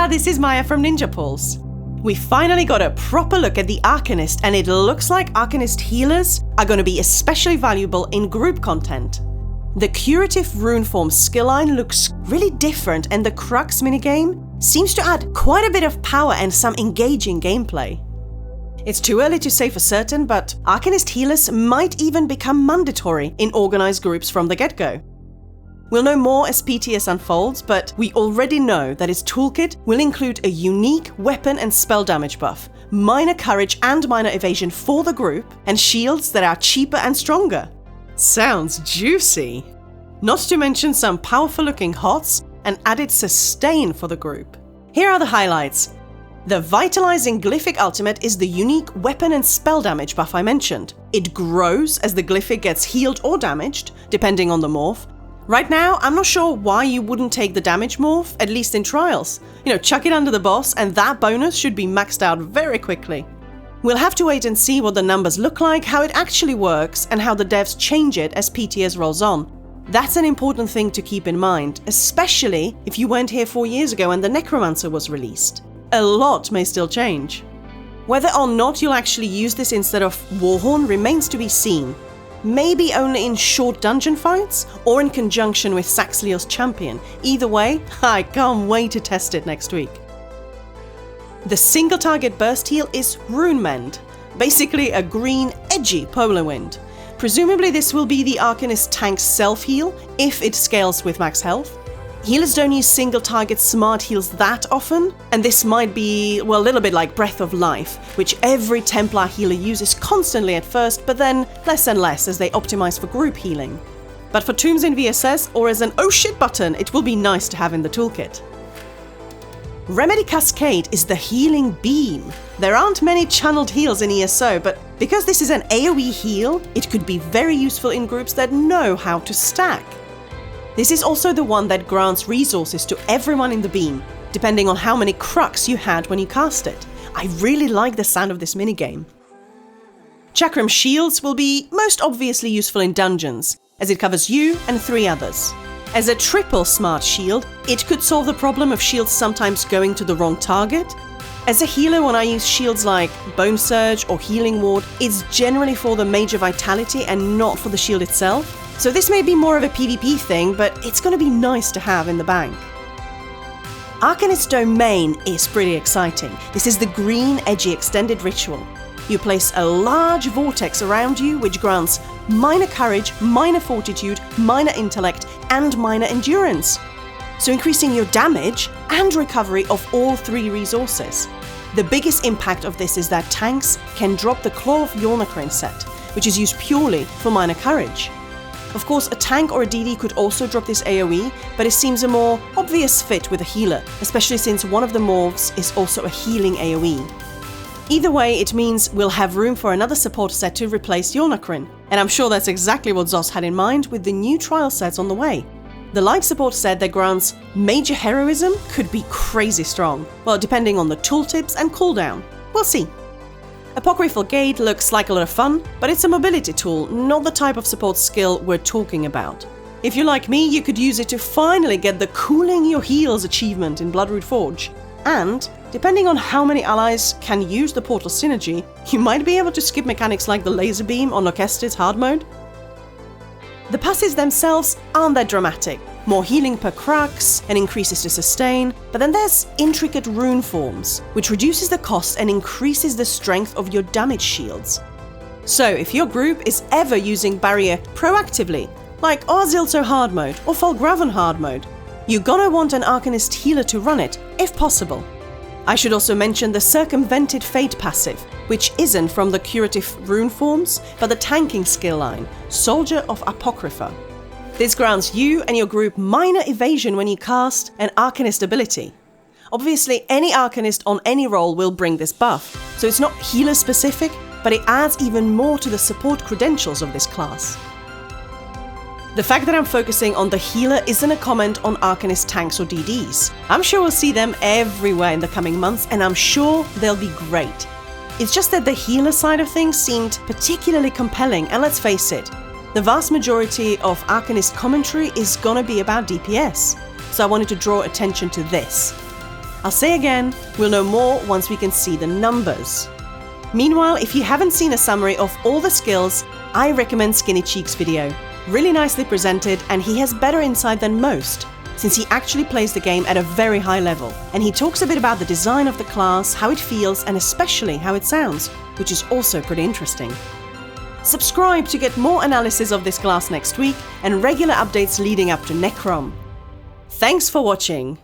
Tada! This is Maya from Ninja Pulse. We finally got a proper look at the Arcanist, and it looks like Arcanist Healers are going to be especially valuable in group content. The Curative Runeform skill line looks really different, and the Crux minigame seems to add quite a bit of power and some engaging gameplay. It's too early to say for certain, but Arcanist Healers might even become mandatory in organized groups from the get-go. We'll know more as PTS unfolds, but we already know that its toolkit will include a unique weapon and spell damage buff, minor courage and minor evasion for the group, and shields that are cheaper and stronger. Sounds juicy! Not to mention some powerful looking HOTS and added sustain for the group. Here are the highlights. The Vitalizingglyphic ultimate is the unique weapon and spell damage buff I mentioned. It grows as the glyphic gets healed or damaged, depending on the morph. Right now, I'm not sure why you wouldn't take the damage morph, at least in trials. Chuck it under the boss and that bonus should be maxed out very quickly. We'll have to wait and see what the numbers look like, how it actually works, and how the devs change it as PTS rolls on. That's an important thing to keep in mind, especially if you weren't here 4 years ago and the Necromancer was released. A lot may still change. Whether or not you'll actually use this instead of Warhorn remains to be seen. Maybe only in short dungeon fights, or in conjunction with Saxleel's champion. Either way, I can't wait to test it next week. The single target burst heal is Runement, basically a green, edgy polar wind. Presumably this will be the Arcanist tank's self-heal, if it scales with max health. Healers don't use single target smart heals that often, and this might be, a little bit like Breath of Life, which every Templar healer uses constantly at first, but then less and less as they optimize for group healing. But for tombs in VSS or as an oh shit button, it will be nice to have in the toolkit. Remedy Cascade is the healing beam. There aren't many channeled heals in ESO, but because this is an AoE heal, it could be very useful in groups that know how to stack. This is also the one that grants resources to everyone in the beam, depending on how many Crux you had when you cast it. I really like the sound of this minigame. Chakram Shields will be most obviously useful in dungeons, as it covers you and 3 others. As a triple smart shield, it could solve the problem of shields sometimes going to the wrong target. As a healer, when I use shields like Bone Surge or Healing Ward, it's generally for the major vitality and not for the shield itself. So this may be more of a PvP thing, but it's going to be nice to have in the bank. Arcanist Domain is pretty exciting. This is the green, edgy extended ritual. You place a large vortex around you, which grants minor courage, minor fortitude, minor intellect, and minor endurance. So increasing your damage and recovery of all 3 resources. The biggest impact of this is that tanks can drop the Claw of Yolnahkriin set, which is used purely for minor courage. Of course, a tank or a DD could also drop this AoE, but it seems a more obvious fit with a healer, especially since one of the morphs is also a healing AoE. Either way, it means we'll have room for another support set to replace Yolnahkriin, and I'm sure that's exactly what Zos had in mind with the new trial sets on the way. The light support set that grants major heroism could be crazy strong, well, depending on the tooltips and cooldown. We'll see. Apocryphal Gate looks like a lot of fun, but it's a mobility tool, not the type of support skill we're talking about. If you're like me, you could use it to finally get the Cooling Your Heals achievement in Bloodroot Forge. And, depending on how many allies can use the portal synergy, you might be able to skip mechanics like the laser beam on Orchestra's hard mode. The passives themselves aren't that dramatic. More healing per Crux and increases to sustain, but then there's intricate rune forms, which reduces the cost and increases the strength of your damage shields. So if your group is ever using Barrier proactively, like Orzilto hard mode or Folgraven hard mode, you're gonna want an Arcanist Healer to run it, if possible. I should also mention the Circumvented Fate passive, which isn't from the curative rune forms, but the tanking skill line, Soldier of Apocrypha. This grants you and your group minor evasion when you cast an Arcanist ability. Obviously, any Arcanist on any role will bring this buff, so it's not healer specific, but it adds even more to the support credentials of this class. The fact that I'm focusing on the healer isn't a comment on Arcanist tanks or DDs. I'm sure we'll see them everywhere in the coming months, and I'm sure they'll be great. It's just that the healer side of things seemed particularly compelling, and let's face it, the vast majority of Arcanist commentary is gonna be about DPS, so I wanted to draw attention to this. I'll say again, we'll know more once we can see the numbers. Meanwhile, if you haven't seen a summary of all the skills, I recommend Skinny Cheek's video. Really nicely presented, and he has better insight than most, since he actually plays the game at a very high level. And he talks a bit about the design of the class, how it feels, and especially how it sounds, which is also pretty interesting. Subscribe to get more analysis of this class next week and regular updates leading up to Necrom. Thanks for watching!